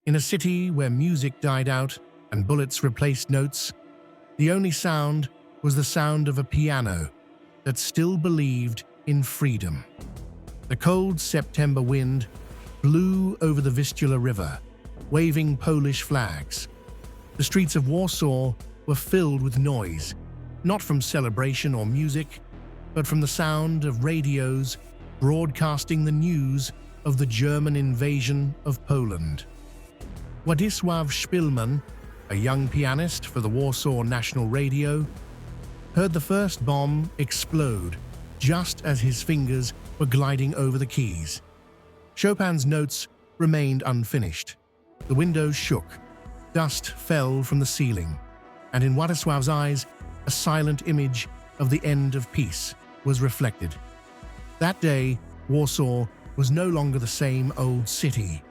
In a city where music died out and bullets replaced notes, the only sound was the sound of a piano that still believed in freedom. The cold September wind blew over the Vistula River, waving Polish flags. The streets of Warsaw were filled with noise, not from celebration or music, but from the sound of radios broadcasting the news of the German invasion of Poland. Władysław Szpilman, a young pianist for the Warsaw National Radio, heard the first bomb explode just as his fingers were gliding over the keys. Chopin's notes remained unfinished. The windows shook, dust fell from the ceiling, and in Władysław's eyes, a silent image of the end of peace was reflected. That day, Warsaw was no longer the same old city.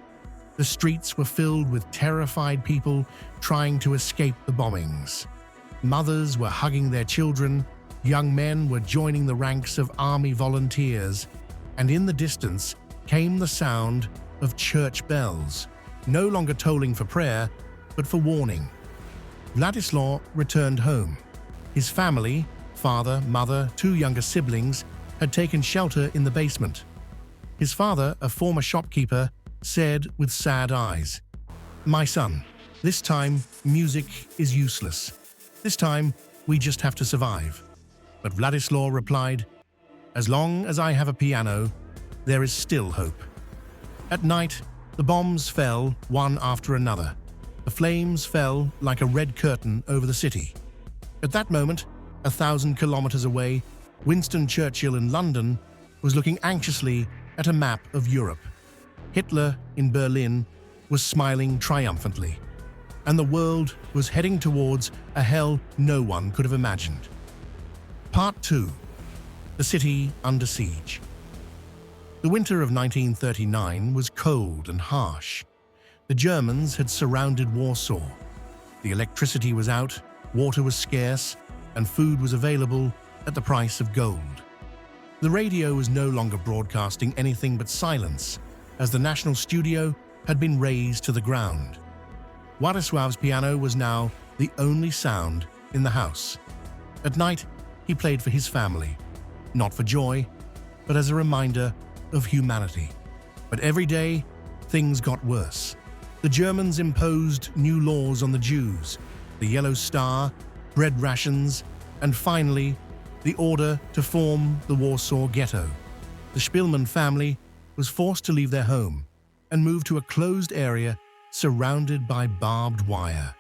The streets were filled with terrified people trying to escape the bombings. Mothers were hugging their children, young men were joining the ranks of army volunteers, and in the distance came the sound of church bells, no longer tolling for prayer, but for warning. Władysław returned home. His family, father, mother, two younger siblings, had taken shelter in the basement. His father, a former shopkeeper, said with sad eyes, "My son, this time music is useless. This time we just have to survive." But Władysław replied, "As long as I have a piano, there is still hope." At night, the bombs fell one after another. The flames fell like a red curtain over the city. At that moment, 1,000 kilometers away, Winston Churchill in London was looking anxiously at a map of Europe. Hitler in Berlin was smiling triumphantly, and the world was heading towards a hell no one could have imagined. Part 2. The city under siege. The winter of 1939 was cold and harsh. The Germans had surrounded Warsaw. The electricity was out, water was scarce, and food was available at the price of gold. The radio was no longer broadcasting anything but silence, as the national studio had been razed to the ground. Władysław's piano was now the only sound in the house. At night, he played for his family, not for joy, but as a reminder of humanity. But every day, things got worse. The Germans imposed new laws on the Jews, the Yellow Star, bread rations, and finally, the order to form the Warsaw Ghetto. The Szpilman family was forced to leave their home and move to a closed area surrounded by barbed wire.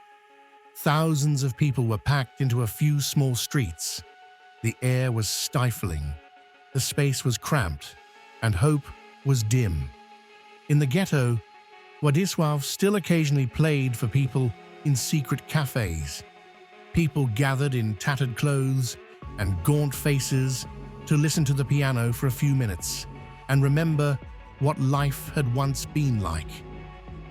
Thousands of people were packed into a few small streets. The air was stifling, the space was cramped, and hope was dim. In the ghetto, Władysław still occasionally played for people in secret cafes. People gathered in tattered clothes and gaunt faces to listen to the piano for a few minutes and remember what life had once been like.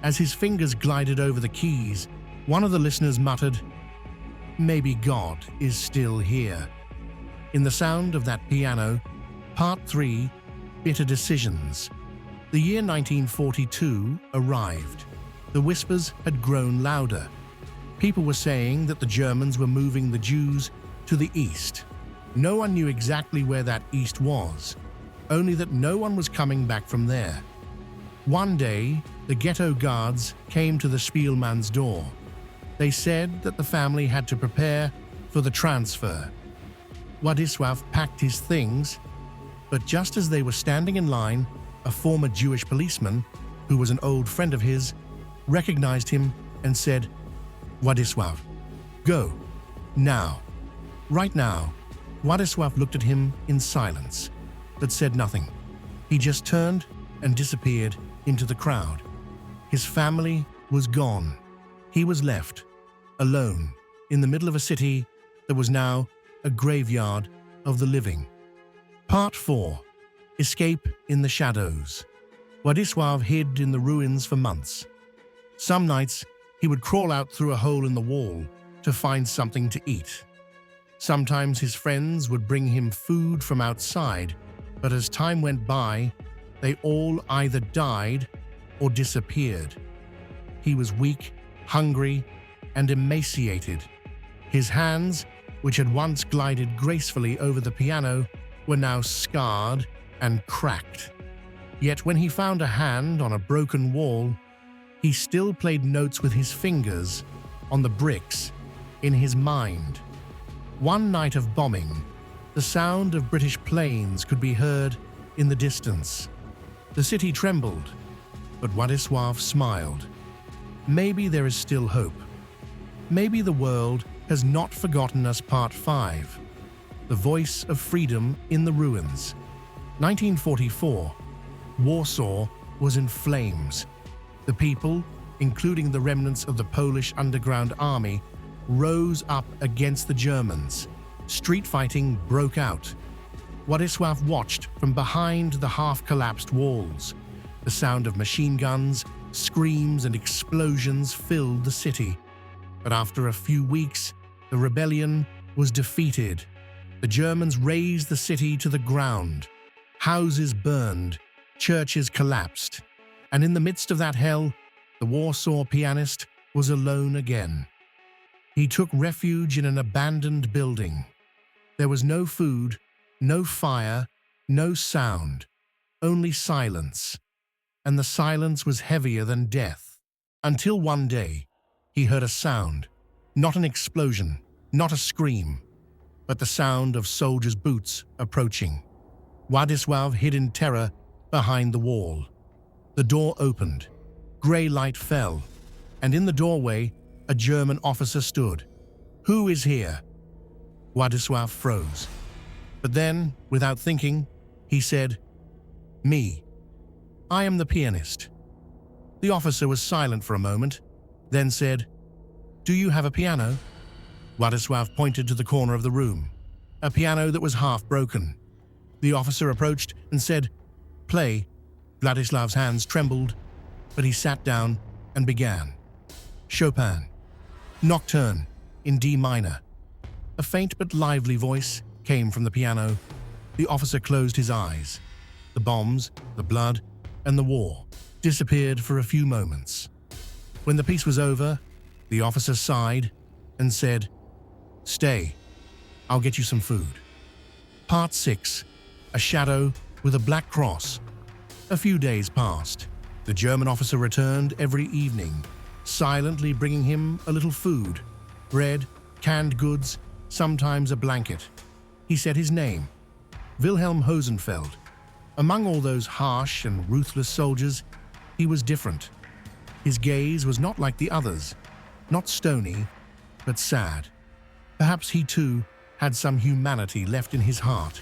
As his fingers glided over the keys, one of the listeners muttered, "Maybe God is still here." In the sound of that piano, Part 3, Bitter Decisions. The year 1942 arrived. The whispers had grown louder. People were saying that the Germans were moving the Jews to the east. No one knew exactly where that east was, only that no one was coming back from there. One day, the ghetto guards came to the Szpilman's door. They said that the family had to prepare for the transfer. Władysław packed his things, but just as they were standing in line, a former Jewish policeman, who was an old friend of his, recognized him and said, "Władysław, go, now." Right now, Władysław looked at him in silence, but said nothing. He just turned and disappeared into the crowd. His family was gone. He was left, alone, in the middle of a city that was now a graveyard of the living. Part 4. Escape in the Shadows. Władysław hid in the ruins for months. Some nights, he would crawl out through a hole in the wall to find something to eat. Sometimes his friends would bring him food from outside, but as time went by, they all either died or disappeared. He was weak, hungry, and emaciated. His hands, which had once glided gracefully over the piano, were now scarred and cracked. Yet when he found a hand on a broken wall, he still played notes with his fingers on the bricks in his mind. One night of bombing, the sound of British planes could be heard in the distance. The city trembled, but Władysław smiled. Maybe there is still hope. Maybe the world has not forgotten us. Part 5. The Voice of Freedom in the Ruins. 1944. Warsaw was in flames. The people, including the remnants of the Polish underground army, rose up against the Germans. Street fighting broke out. Władysław watched from behind the half-collapsed walls. The sound of machine guns, screams, and explosions filled the city. But after a few weeks, the rebellion was defeated. The Germans razed the city to the ground. Houses burned, churches collapsed, and in the midst of that hell, the Warsaw pianist was alone again. He took refuge in an abandoned building. There was no food, no fire, no sound, only silence. And the silence was heavier than death. Until one day, he heard a sound, not an explosion, not a scream, but the sound of soldiers' boots approaching. Władysław hid in terror behind the wall. The door opened, grey light fell, and in the doorway, a German officer stood. "Who is here?" Władysław froze. But then, without thinking, he said, "Me. I am the pianist." The officer was silent for a moment, then said, "Do you have a piano?" Władysław pointed to the corner of the room, a piano that was half broken. The officer approached and said, "Play." Władysław's hands trembled, but he sat down and began. Chopin, Nocturne in D minor. A faint but lively voice came from the piano. The officer closed his eyes. The bombs, the blood, and the war disappeared for a few moments. When the piece was over, the officer sighed and said, "Stay, I'll get you some food." Part 6. A Shadow with a Black Cross. A few days passed. The German officer returned every evening, silently bringing him a little food, bread, canned goods, sometimes a blanket. He said his name, Wilhelm Hosenfeld. Among all those harsh and ruthless soldiers, he was different. His gaze was not like the others, not stony, but sad. Perhaps he too had some humanity left in his heart.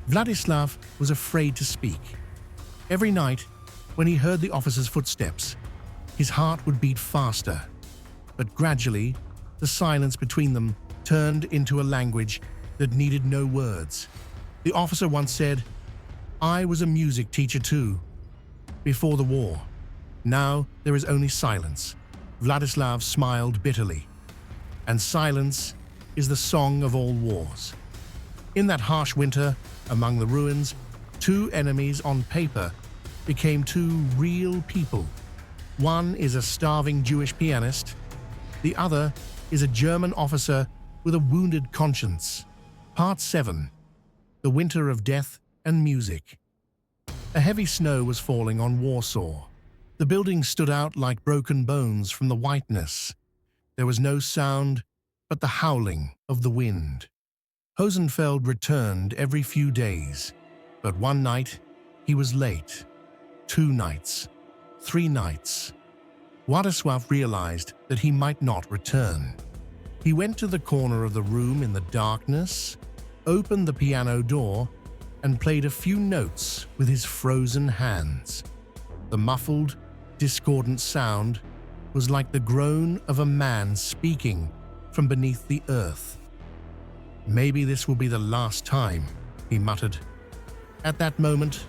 Władysław was afraid to speak. Every night, when he heard the officer's footsteps, his heart would beat faster. But gradually, the silence between them turned into a language that needed no words. The officer once said, "I was a music teacher too, before the war. Now there is only silence." Władysław smiled bitterly. And silence is the song of all wars. In that harsh winter, among the ruins, two enemies on paper became two real people. One is a starving Jewish pianist. The other is a German officer with a wounded conscience. Part 7. The Winter of Death and Music. A heavy snow was falling on Warsaw. The buildings stood out like broken bones from the whiteness. There was no sound but the howling of the wind. Hosenfeld returned every few days, but one night he was late. 2 nights, 3 nights. Władysław realized that he might not return. He went to the corner of the room in the darkness, opened the piano door, and played a few notes with his frozen hands. The muffled, discordant sound was like the groan of a man speaking from beneath the earth. "Maybe this will be the last time," he muttered. At that moment,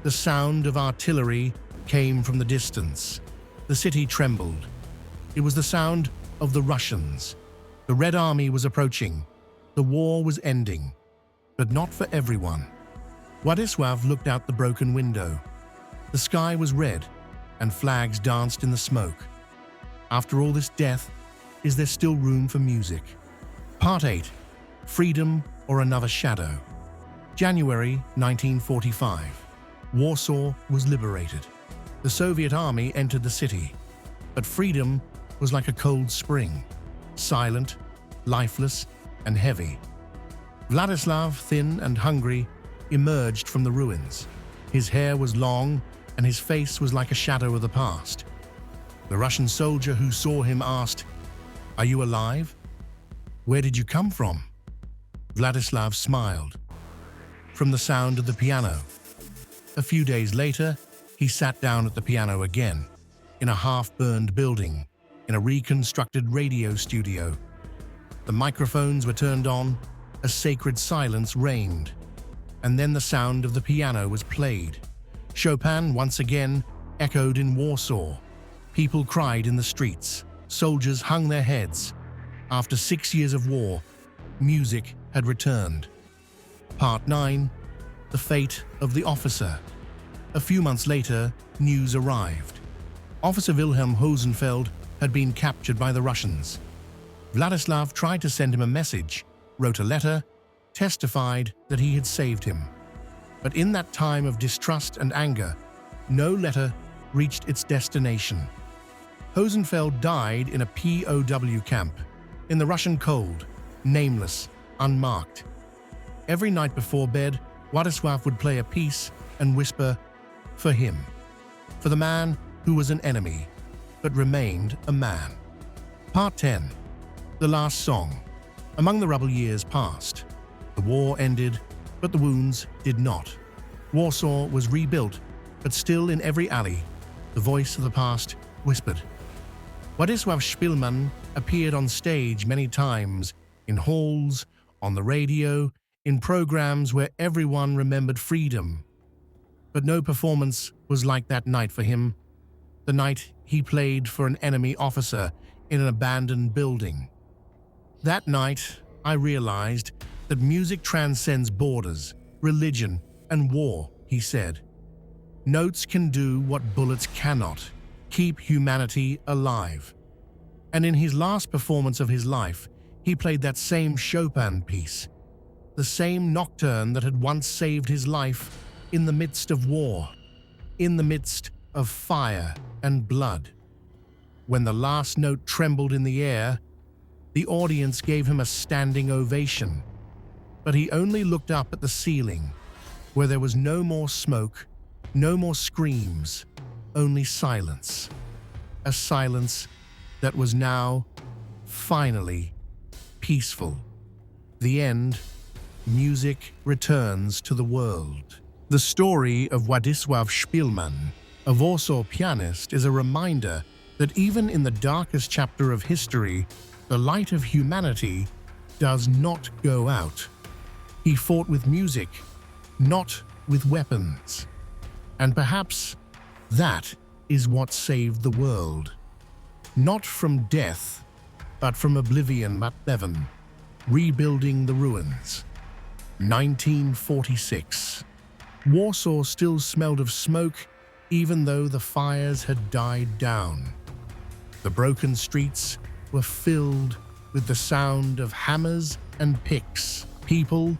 the sound of artillery came from the distance. The city trembled. It was the sound of the Russians. The Red Army was approaching. The war was ending, but not for everyone. Władysław looked out the broken window. The sky was red, and flags danced in the smoke. After all this death, is there still room for music? Part 8. Freedom or Another Shadow. January 1945. Warsaw was liberated. The Soviet army entered the city, but freedom was like a cold spring, silent, lifeless, and heavy. Władysław, thin and hungry, emerged from the ruins. His hair was long, and his face was like a shadow of the past. The Russian soldier who saw him asked, "Are you alive? Where did you come from?" Władysław smiled. "From the sound of the piano." A few days later, he sat down at the piano again, in a half-burned building, in a reconstructed radio studio. The microphones were turned on, a sacred silence reigned, and then the sound of the piano was played. Chopin once again echoed in Warsaw. People cried in the streets. Soldiers hung their heads. After 6 years of war, music had returned. Part 9. The Fate of the Officer. A few months later, news arrived. Officer Wilhelm Hosenfeld had been captured by the Russians. Władysław tried to send him a message, wrote a letter, testified that he had saved him. But in that time of distrust and anger, no letter reached its destination. Hosenfeld died in a POW camp, in the Russian cold, nameless, unmarked. Every night before bed, Władysław would play a piece and whisper, "For him," for the man who was an enemy, but remained a man. Part 10. The Last Song. Among the rubble years passed. The war ended, but the wounds did not. Warsaw was rebuilt, but still in every alley, the voice of the past whispered. Władysław Szpilman appeared on stage many times, in halls, on the radio, in programs where everyone remembered freedom. But no performance was like that night for him, the night he played for an enemy officer in an abandoned building. That night, I realized that music transcends borders, religion, and war, he said. Notes can do what bullets cannot, keep humanity alive. And in his last performance of his life, he played that same Chopin piece, the same nocturne that had once saved his life in the midst of war, in the midst of fire and blood. When the last note trembled in the air, the audience gave him a standing ovation, but he only looked up at the ceiling, where there was no more smoke, no more screams, only silence. A silence that was now, finally, peaceful. The end. Music returns to the world. The story of Władysław Szpilman, a Warsaw pianist, is a reminder that even in the darkest chapter of history, the light of humanity does not go out. He fought with music, not with weapons. And perhaps that is what saved the world. Not from death, but from oblivion. But Levin, rebuilding the ruins. 1946. Warsaw still smelled of smoke, even though the fires had died down. The broken streets were filled with the sound of hammers and picks. People,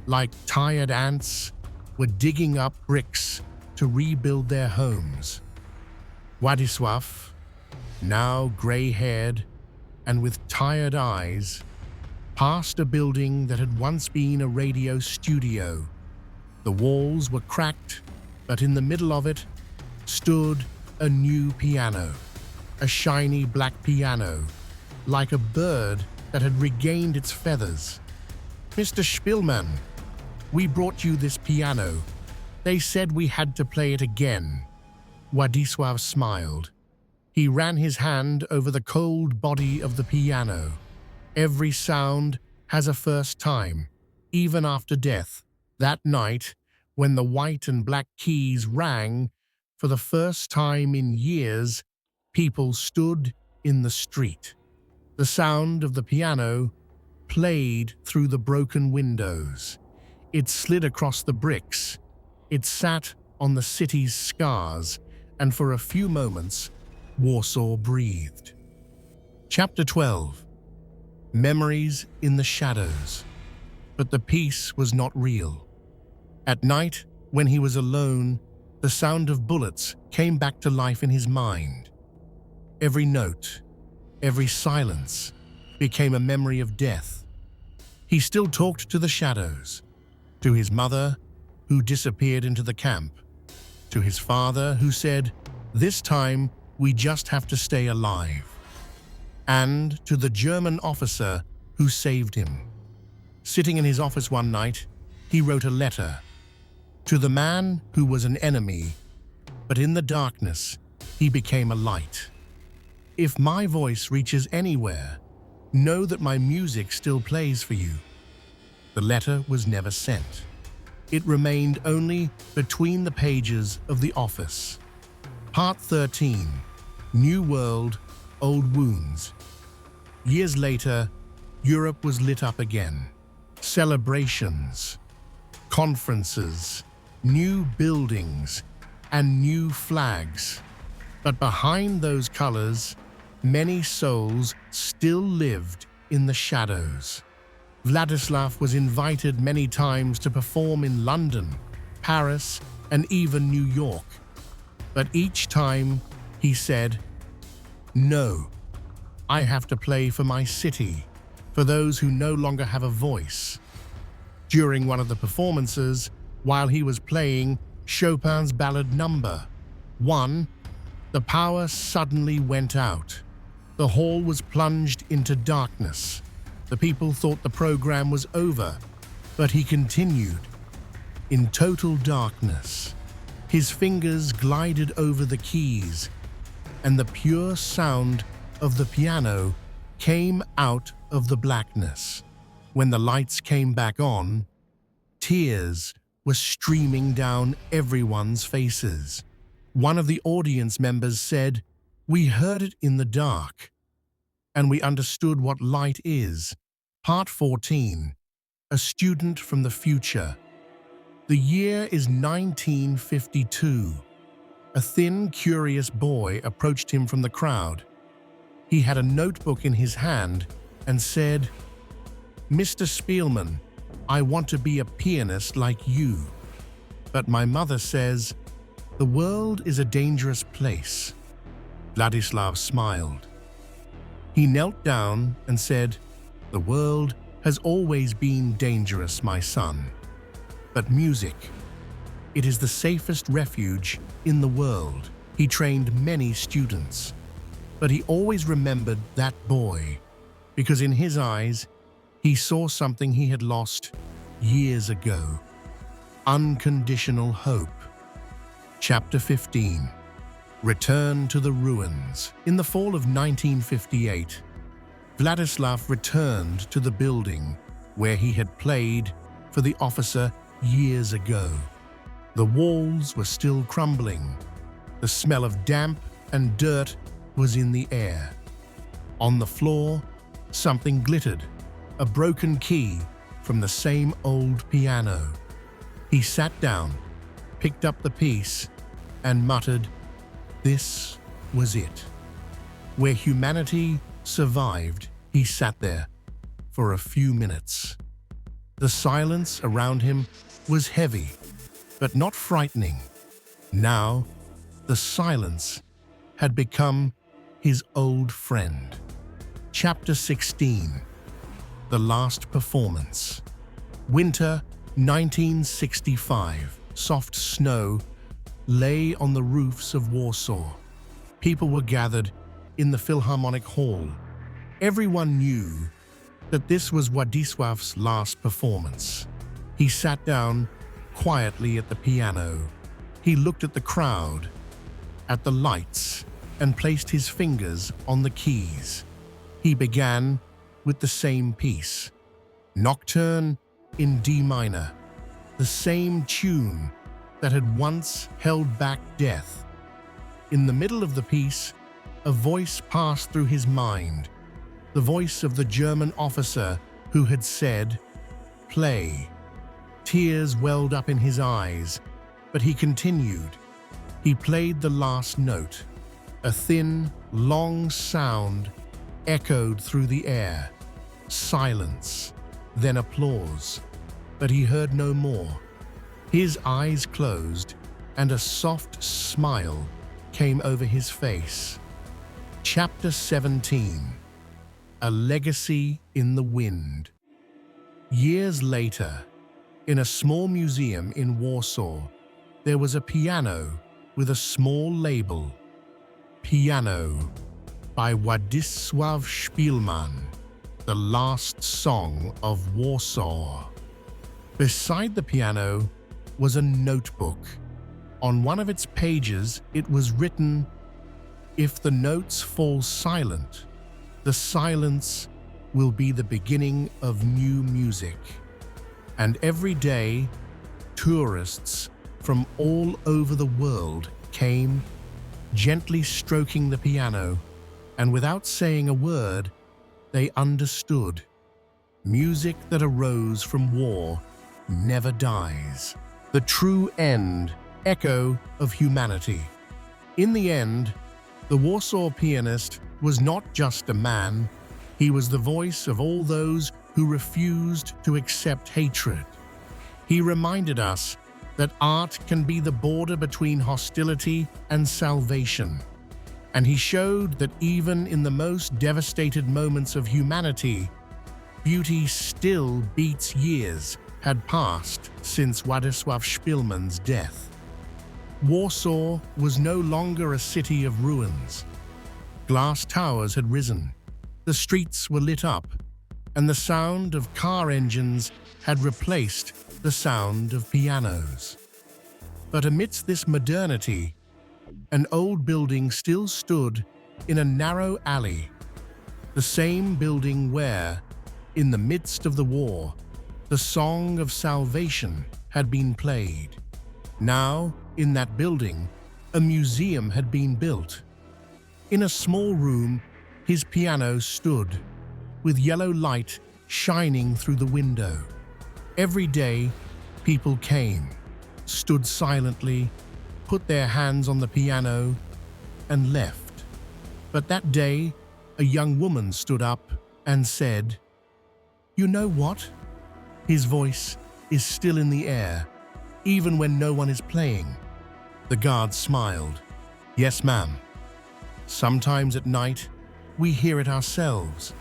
like tired ants, were digging up bricks to rebuild their homes. Władysław, now gray-haired and with tired eyes, passed a building that had once been a radio studio. The walls were cracked, but in the middle of it stood a new piano, a shiny black piano, like a bird that had regained its feathers. "Mr. Szpilman, we brought you this piano. They said we had to play it again." Władysław smiled. He ran his hand over the cold body of the piano. Every sound has a first time, even after death. That night, when the white and black keys rang, for the first time in years, people stood in the street. The sound of the piano played through the broken windows. It slid across the bricks. It sat on the city's scars, and for a few moments, Warsaw breathed. Chapter 12. Memories in the shadows. But the piece was not real. At night, when he was alone, the sound of bullets came back to life in his mind. Every note, every silence became a memory of death. He still talked to the shadows, to his mother, who disappeared into the camp, to his father, who said, "This time we just have to stay alive," and to the German officer who saved him. Sitting in his office one night, he wrote a letter to the man who was an enemy, but in the darkness, he became a light. If my voice reaches anywhere, know that my music still plays for you. The letter was never sent. It remained only between the pages of the office. Part 13. New World, Old Wounds. Years later, Europe was lit up again. Celebrations, conferences, new buildings, and new flags. But behind those colors, many souls still lived in the shadows. Władysław was invited many times to perform in London, Paris, and even New York. But each time he said, "No, I have to play for my city, for those who no longer have a voice." During one of the performances, while he was playing Chopin's Ballad No. 1, the power suddenly went out. The hall was plunged into darkness. The people thought the program was over, but he continued. In total darkness, his fingers glided over the keys, and the pure sound of the piano came out of the blackness. When the lights came back on, tears were streaming down everyone's faces. One of the audience members said, "We heard it in the dark, and we understood what light is." Part 14. A student from the future. The year is 1952. A thin, curious boy approached him from the crowd. He had a notebook in his hand and said, "Mr. Szpilman, I want to be a pianist like you. But my mother says, the world is a dangerous place." Władysław smiled. He knelt down and said, "The world has always been dangerous, my son. But music, it is the safest refuge in the world." He trained many students, but he always remembered that boy, because in his eyes, he saw something he had lost years ago. Unconditional hope. Chapter 15. Return to the ruins. In the fall of 1958, Władysław returned to the building where he had played for the officer years ago. The walls were still crumbling. The smell of damp and dirt was in the air. On the floor, something glittered, a broken key from the same old piano. He sat down, picked up the piece, and muttered, "This was it." Where humanity survived, he sat there for a few minutes. The silence around him was heavy, but not frightening. Now, the silence had become his old friend. Chapter 16. The Last Performance. Winter 1965. Soft snow lay on the roofs of Warsaw. People were gathered in the Philharmonic Hall. Everyone knew that this was Władysław's last performance. He sat down quietly at the piano. He looked at the crowd, at the lights, and placed his fingers on the keys. He began with the same piece, Nocturne in D minor, the same tune that had once held back death. In the middle of the piece, a voice passed through his mind, the voice of the German officer who had said, "Play." Tears welled up in his eyes, but he continued. He played the last note, a thin, long sound echoed through the air. Silence, then applause. But he heard no more. His eyes closed, and a soft smile came over his face. Chapter 17. A Legacy in the Wind. Years later, in a small museum in Warsaw, there was a piano with a small label. Piano by Władysław Szpilman, the last song of Warsaw. Beside the piano was a notebook. On one of its pages it was written, "If the notes fall silent, the silence will be the beginning of new music." And every day, tourists from all over the world came, gently stroking the piano, and without saying a word, they understood. Music that arose from war never dies. The true end, echo of humanity. In the end, the Warsaw Pianist was not just a man, he was the voice of all those who refused to accept hatred. He reminded us that art can be the border between hostility and salvation. And he showed that even in the most devastated moments of humanity, beauty still beats. Years had passed since Władysław Szpilman's death. Warsaw was no longer a city of ruins. Glass towers had risen, the streets were lit up, and the sound of car engines had replaced the sound of pianos. But amidst this modernity, an old building still stood in a narrow alley, the same building where, in the midst of the war, the song of salvation had been played. Now, in that building, a museum had been built. In a small room, his piano stood, with yellow light shining through the window. Every day, people came, stood silently, put their hands on the piano, and left. But that day, a young woman stood up and said, "You know what? His voice is still in the air, even when no one is playing." The guard smiled. "Yes, ma'am. Sometimes at night, we hear it ourselves.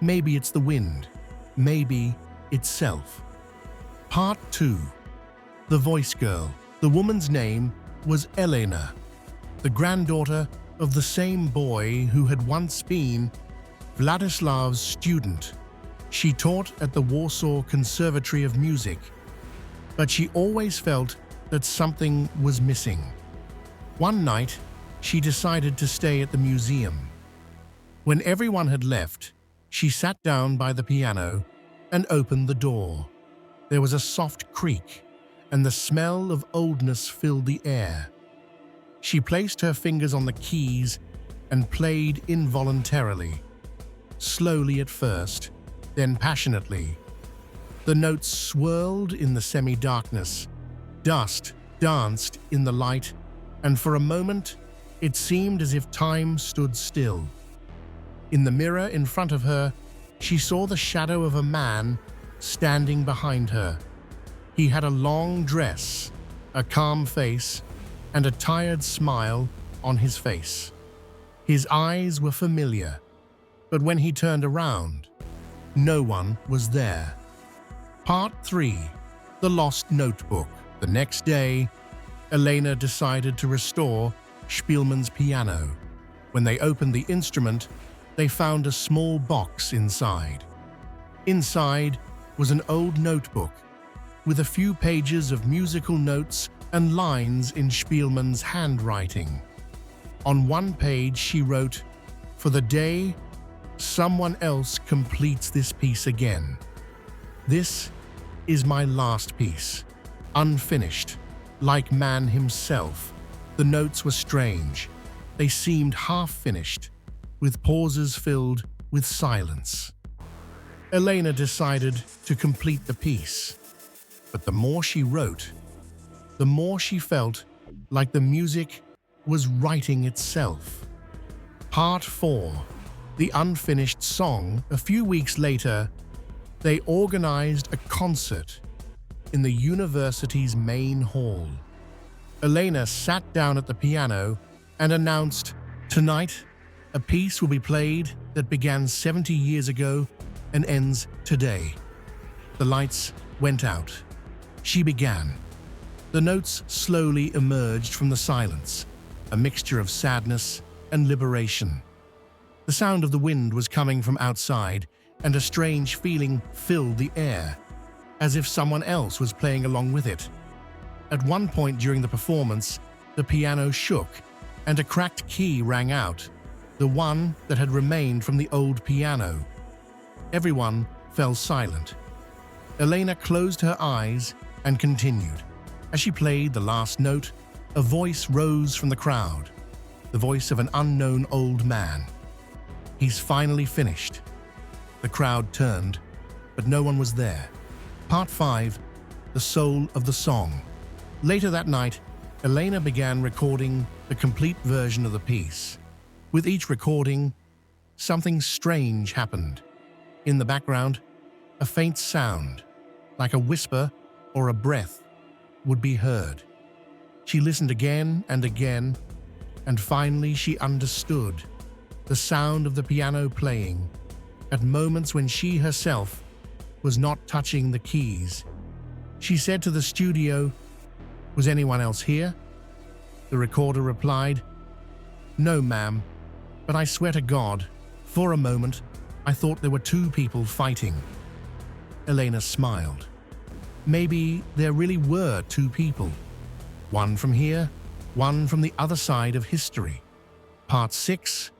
Maybe it's the wind, maybe itself." Part 2. The Voice Girl. The woman's name was Elena, the granddaughter of the same boy who had once been Władysław's student. She taught at the Warsaw Conservatory of Music, but she always felt that something was missing. One night, she decided to stay at the museum. When everyone had left, she sat down by the piano and opened the door. There was a soft creak, and the smell of oldness filled the air. She placed her fingers on the keys and played involuntarily, slowly at first, then passionately. The notes swirled in the semi-darkness, dust danced in the light, and for a moment, it seemed as if time stood still. In the mirror in front of her, she saw the shadow of a man standing behind her. He had a long dress, a calm face, and a tired smile on his face. His eyes were familiar, but when he turned around, no one was there. Part 3. The Lost Notebook. The next day, Elena decided to restore Szpilman's piano. When they opened the instrument, they found a small box inside. Inside was an old notebook with a few pages of musical notes and lines in Szpilman's handwriting. On one page she wrote, "For the day someone else completes this piece again. This is my last piece, unfinished, like man himself." The notes were strange. They seemed half-finished, with pauses filled with silence. Elena decided to complete the piece, but the more she wrote, the more she felt like the music was writing itself. Part 4. the unfinished song, a few weeks later, they organized a concert in the university's main hall. Elena sat down at the piano and announced, "Tonight, a piece will be played that began 70 years ago and ends today." The lights went out. She began. The notes slowly emerged from the silence, a mixture of sadness and liberation. The sound of the wind was coming from outside, and a strange feeling filled the air, as if someone else was playing along with it. At one point during the performance, the piano shook, and a cracked key rang out, the one that had remained from the old piano. Everyone fell silent. Elena closed her eyes and continued. As she played the last note, a voice rose from the crowd, the voice of an unknown old man. "He's finally finished." The crowd turned, but no one was there. Part 5, The Soul of the Song. Later that night, Elena began recording the complete version of the piece. With each recording, something strange happened. In the background, a faint sound, like a whisper or a breath, would be heard. She listened again and again, and finally she understood the sound of the piano playing at moments when she herself was not touching the keys. She said to the studio, "Was anyone else here?" The recorder replied, "No, ma'am, but I swear to God, for a moment, I thought there were two people fighting." Elena smiled. Maybe there really were two people. One from here, one from the other side of history. Part 6,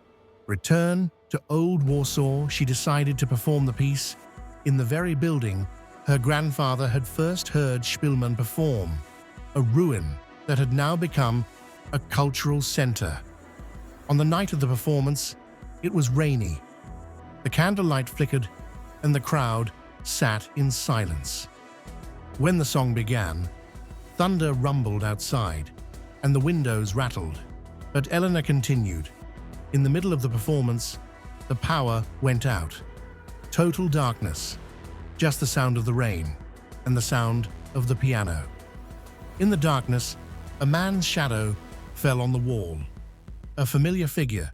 Return to Old Warsaw. She decided to perform the piece in the very building her grandfather had first heard Szpilman perform, a ruin that had now become a cultural center. On the night of the performance, it was rainy. The candlelight flickered, and the crowd sat in silence. When the song began, thunder rumbled outside, and the windows rattled. But Elena continued. In the middle of the performance, the power went out. Total darkness, just the sound of the rain and the sound of the piano. In the darkness, a man's shadow fell on the wall, a familiar figure,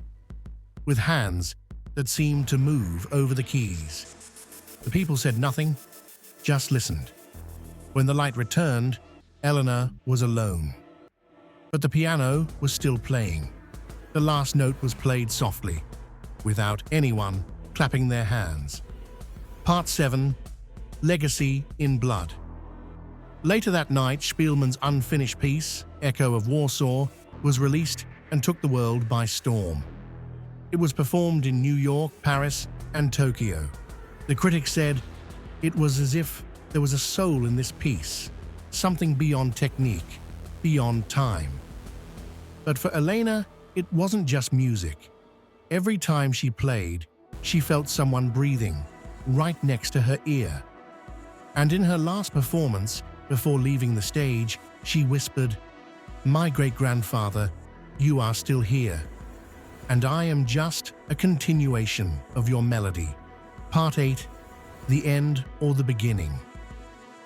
with hands that seemed to move over the keys. The people said nothing, just listened. When the light returned, Elena was alone. But the piano was still playing. The last note was played softly, without anyone clapping their hands. Part 7, Legacy in Blood. Later that night, Szpilman's unfinished piece, Echo of Warsaw, was released and took the world by storm. It was performed in New York, Paris, and Tokyo. The critics said it was as if there was a soul in this piece, something beyond technique, beyond time. But for Elena, it wasn't just music. Every time she played, she felt someone breathing right next to her ear. And in her last performance, before leaving the stage, she whispered, "My great-grandfather, you are still here, and I am just a continuation of your melody." Part 8, The End or the Beginning.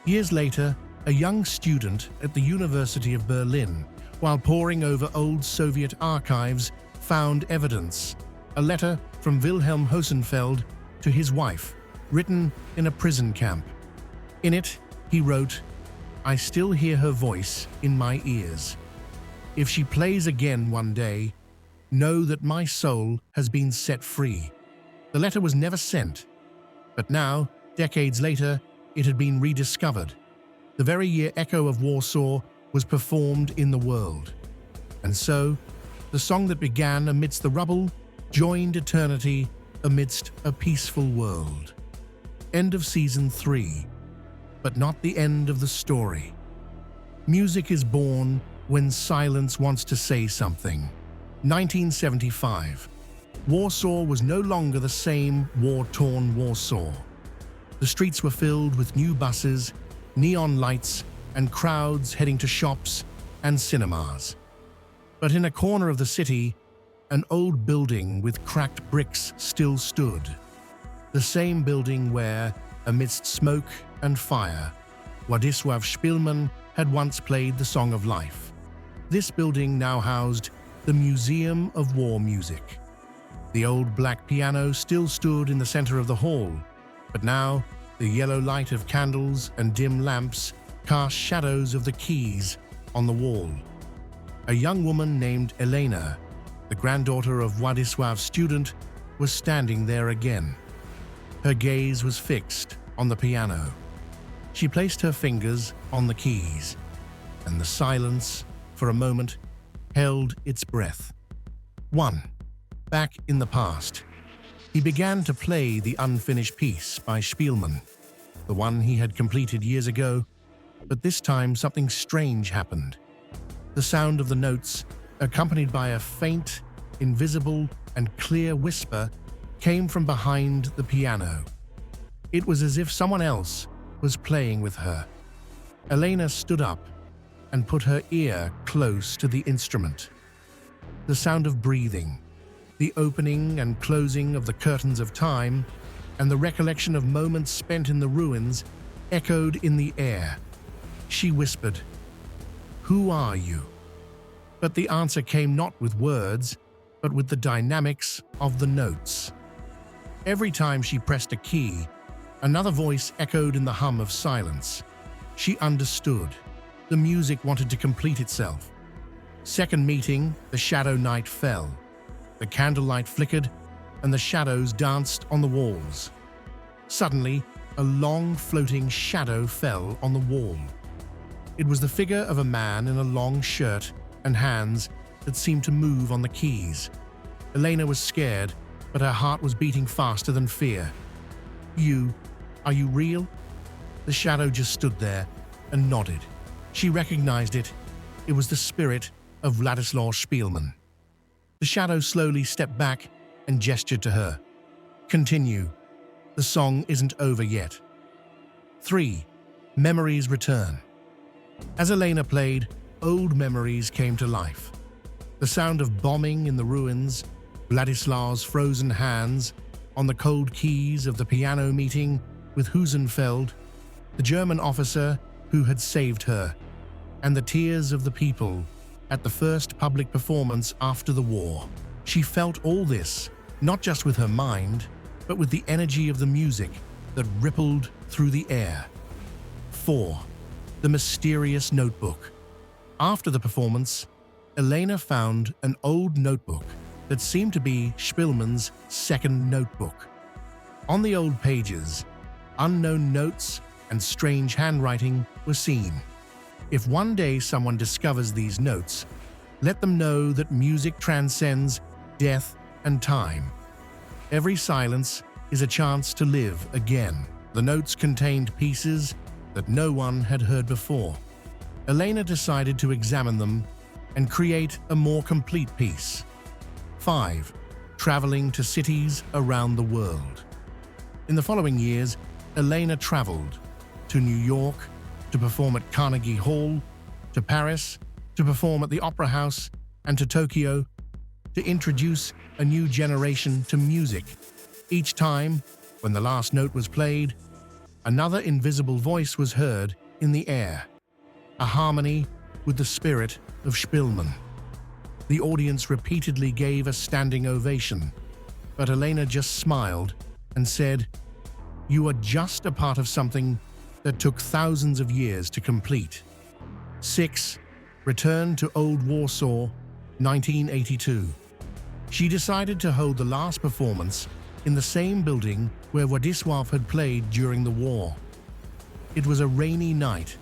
Years later, a young student at the University of Berlin, while poring over old Soviet archives, found evidence, a letter from Wilhelm Hosenfeld to his wife, written in a prison camp. In it, he wrote, "I still hear her voice in my ears. If she plays again one day, know that my soul has been set free." The letter was never sent, but now, decades later, it had been rediscovered. The very year Echo of Warsaw was performed in the world. And so, the song that began amidst the rubble joined eternity amidst a peaceful world. End of Season 3, but not the end of the story. Music is born when silence wants to say something. 1975. Warsaw was no longer the same war-torn Warsaw. The streets were filled with new buses, neon lights, and crowds heading to shops and cinemas. But in a corner of the city, An old building with cracked bricks still stood. The same building where, amidst smoke and fire, Władysław Szpilman had once played the Song of Life. This building now housed the Museum of War Music. The old black piano still stood in the center of the hall, but now the yellow light of candles and dim lamps cast shadows of the keys on the wall. A young woman named Elena, the granddaughter of Władysław's student, was standing there again. Her gaze was fixed on the piano. She placed her fingers on the keys, and the silence, for a moment, held its breath. 1. Back in the past, he began to play the unfinished piece by Szpilman, the one he had completed years ago, but this time something strange happened. The sound of the notes, accompanied by a faint, invisible, and clear whisper, came from behind the piano. It was as if someone else was playing with her. Elena stood up and put her ear close to the instrument. The sound of breathing, the opening and closing of the curtains of time, and the recollection of moments spent in the ruins echoed in the air. She whispered, "Who are you?" But the answer came not with words, but with the dynamics of the notes. Every time she pressed a key, another voice echoed in the hum of silence. She understood. The music wanted to complete itself. Second meeting, the shadow night fell. The candlelight flickered, and the shadows danced on the walls. Suddenly, a long floating shadow fell on the wall. It was the figure of a man in a long shirt and hands that seemed to move on the keys. Elena was scared, but her heart was beating faster than fear. Are you real?" The shadow just stood there and nodded. She recognized it. It was the spirit of Władysław Szpilman. The shadow slowly stepped back and gestured to her. "Continue. The song isn't over yet." 3. Memories return. As Elena played, old memories came to life. The sound of bombing in the ruins, Władysław's frozen hands on the cold keys of the piano meeting with Husenfeld, the German officer who had saved her, and the tears of the people at the first public performance after the war. She felt all this, not just with her mind, but with the energy of the music that rippled through the air. 4. The mysterious notebook. After the performance, Elena found an old notebook that seemed to be Szpilman's second notebook. On the old pages, unknown notes and strange handwriting were seen. If one day someone discovers these notes, let them know that music transcends death and time. Every silence is a chance to live again. The notes contained pieces that no one had heard before. Elena decided to examine them and create a more complete piece. 5. Traveling to cities around the world. In the following years, Elena traveled to New York to perform at Carnegie Hall, to Paris to perform at the Opera House, and to Tokyo to introduce a new generation to music. Each time, when the last note was played, another invisible voice was heard in the air, a harmony with the spirit of Szpilman. The audience repeatedly gave a standing ovation, but Elena just smiled and said, "You are just a part of something that took thousands of years to complete." 6. Return to Old Warsaw, 1982. She decided to hold the last performance in the same building where Władysław had played during the war. It was a rainy night.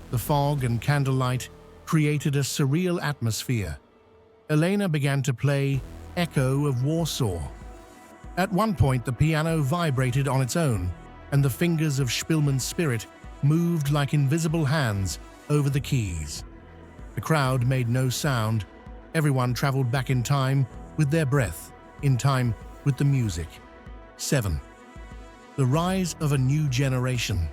The fog and candlelight created a surreal atmosphere. Elena began to play Echo of Warsaw. At one point, the piano vibrated on its own, and the fingers of Szpilman's spirit moved like invisible hands over the keys. The crowd made no sound. Everyone traveled back in time with their breath, in time with the music. 7. The rise of a new generation.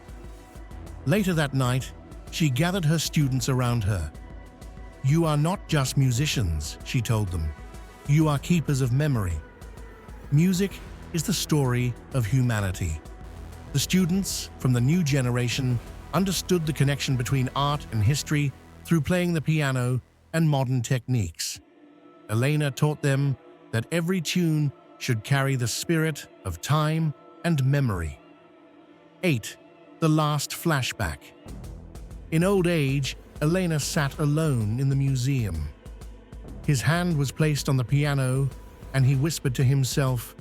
Later that night, she gathered her students around her. "You are not just musicians," she told them. You are keepers of memory. Music is the story of humanity. The students from the new generation understood the connection between art and history through playing the piano and modern techniques. Elena taught them that every tune should carry the spirit of time and memory. 8. The last flashback. In old age, Elena sat alone in the museum. His hand was placed on the piano, and he whispered to himself,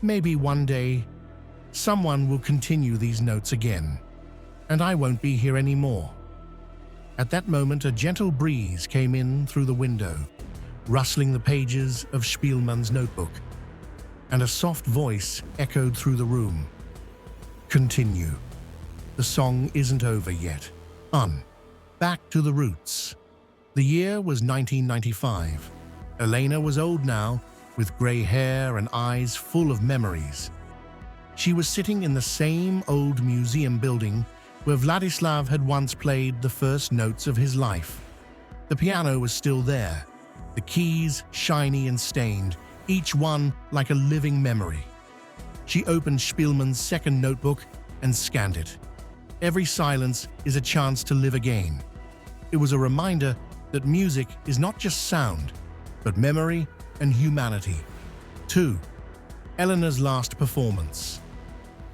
"Maybe one day, someone will continue these notes again, and I won't be here anymore." At that moment, a gentle breeze came in through the window, rustling the pages of Szpilman's notebook, and a soft voice echoed through the room. "Continue. The song isn't over yet. Back to the roots." The year was 1995. Elena was old now, with grey hair and eyes full of memories. She was sitting in the same old museum building where Władysław had once played the first notes of his life. The piano was still there, the keys shiny and stained, each one like a living memory. She opened Szpilman's second notebook and scanned it. Every silence is a chance to live again. It was a reminder that music is not just sound, but memory and humanity. 2. Elena's last performance.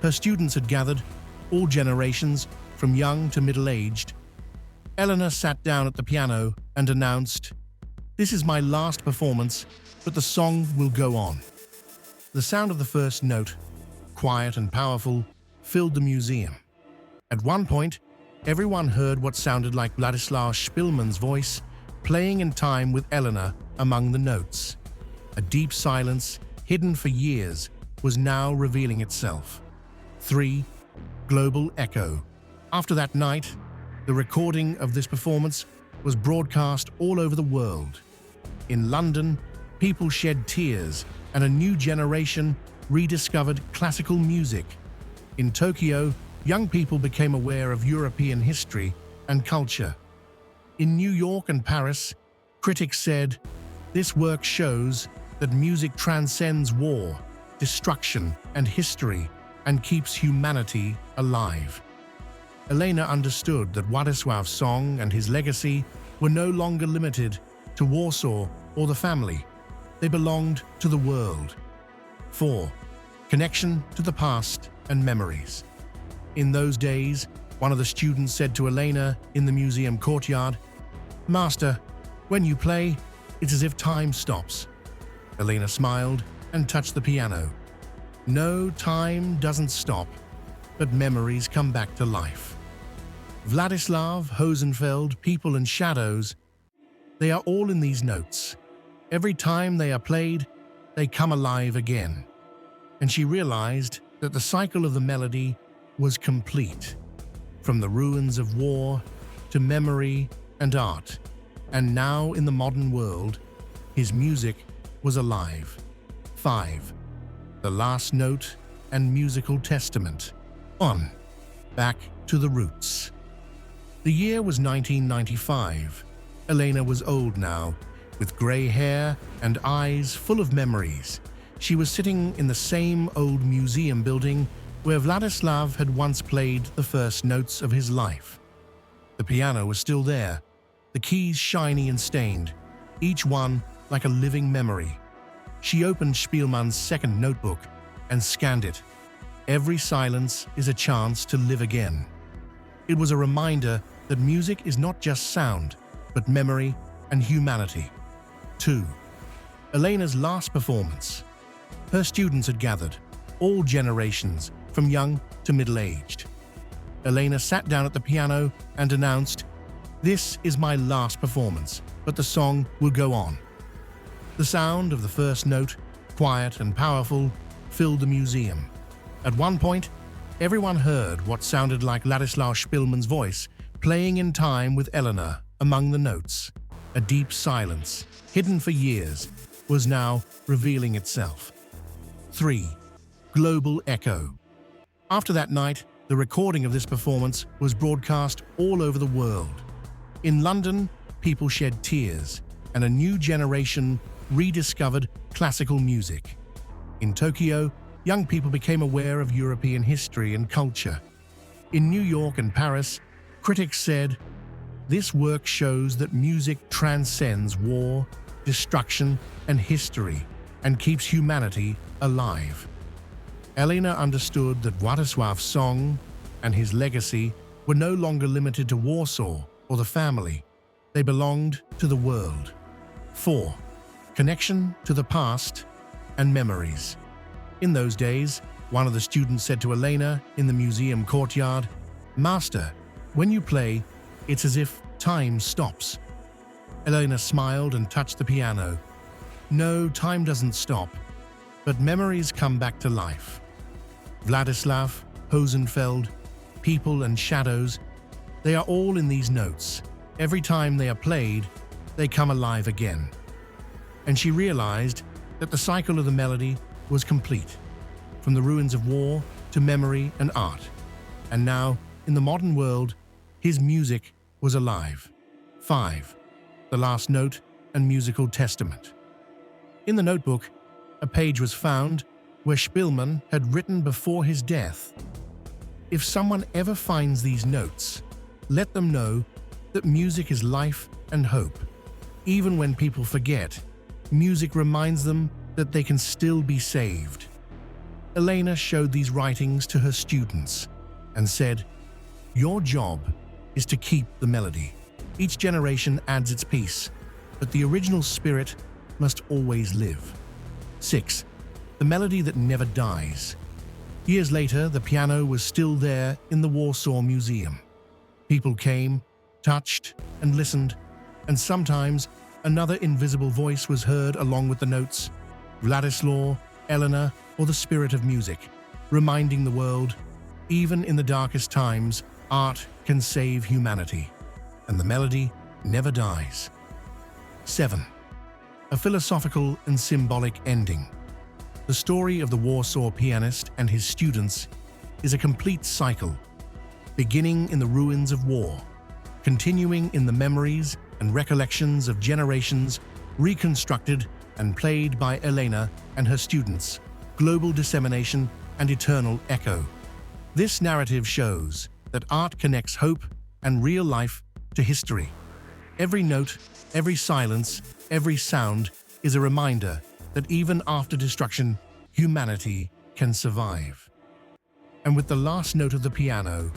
Her students had gathered, all generations, from young to middle-aged. Elena sat down at the piano and announced, "This is my last performance, but the song will go on." The sound of the first note, quiet and powerful, filled the museum. At one point, everyone heard what sounded like Władysław Szpilman's voice playing in time with Elena among the notes. A deep silence, hidden for years, was now revealing itself. 3. Global echo. After that night, the recording of this performance was broadcast all over the world. In London, people shed tears and a new generation rediscovered classical music. In Tokyo, young people became aware of European history and culture. In New York and Paris, critics said, "This work shows that music transcends war, destruction, and history, and keeps humanity alive." Elena understood that Władysław's song and his legacy were no longer limited to Warsaw or the family. They belonged to the world. 4. Connection to the past and memories. In those days, one of the students said to Elena in the museum courtyard, "Master, when you play, it's as if time stops." Elena smiled and touched the piano. No, time doesn't stop, but memories come back to life. Władysław, Hosenfeld, people and shadows, they are all in these notes. Every time they are played, they come alive again. And she realized that the cycle of the melody was complete, from the ruins of war to memory and art, and now in the modern world, his music was alive. 5. The last note and musical testament. Back to the roots. The year was 1995. Elena was old now, with grey hair and eyes full of memories. She was sitting in the same old museum building where Władysław had once played the first notes of his life. The piano was still there, the keys shiny and stained, each one like a living memory. She opened Szpilman's second notebook and scanned it. Every silence is a chance to live again. It was a reminder that music is not just sound, but memory and humanity. 2. Elena's last performance. Her students had gathered, all generations, from young to middle-aged. Elena sat down at the piano and announced, "This is my last performance, but the song will go on." The sound of the first note, quiet and powerful, filled the museum. At one point, everyone heard what sounded like Władysław Szpilman's voice playing in time with Elena among the notes. A deep silence, hidden for years, was now revealing itself. 3. Global echo. After that night, the recording of this performance was broadcast all over the world. In London, people shed tears, and a new generation rediscovered classical music. In Tokyo, young people became aware of European history and culture. In New York and Paris, critics said, "This work shows that music transcends war, destruction, and history, and keeps humanity alive." Elena understood that Władysław's song and his legacy were no longer limited to Warsaw or the family. They belonged to the world. 4. Connection to the past and memories. In those days, one of the students said to Elena in the museum courtyard, "Master, when you play, it's as if time stops." Elena smiled and touched the piano. "No, time doesn't stop, but memories come back to life." Władysław, Hosenfeld, people and shadows, they are all in these notes. Every time they are played, they come alive again. And she realized that the cycle of the melody was complete, from the ruins of war to memory and art. And now, in the modern world, his music was alive. 5. The Last Note and Musical Testament. In the notebook, a page was found where Szpilman had written before his death, "If someone ever finds these notes, let them know that music is life and hope. Even when people forget, music reminds them that they can still be saved." Elena showed these writings to her students and said, "Your job is to keep the melody. Each generation adds its piece, but the original spirit must always live." 6. The melody that never dies. Years later, the piano was still there in the Warsaw Museum. People came, touched, and listened, and sometimes another invisible voice was heard along with the notes, Władysław, Elena, or the spirit of music, reminding the world, even in the darkest times, art can save humanity, and the melody never dies. 7. A philosophical and symbolic ending. The story of the Warsaw pianist and his students is a complete cycle, beginning in the ruins of war, continuing in the memories and recollections of generations, reconstructed and played by Elena and her students, global dissemination and eternal echo. This narrative shows that art connects hope and real life to history. Every note, every silence, every sound is a reminder that even after destruction, humanity can survive. And with the last note of the piano,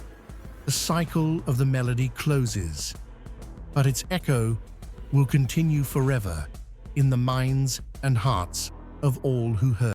the cycle of the melody closes, but its echo will continue forever in the minds and hearts of all who heard.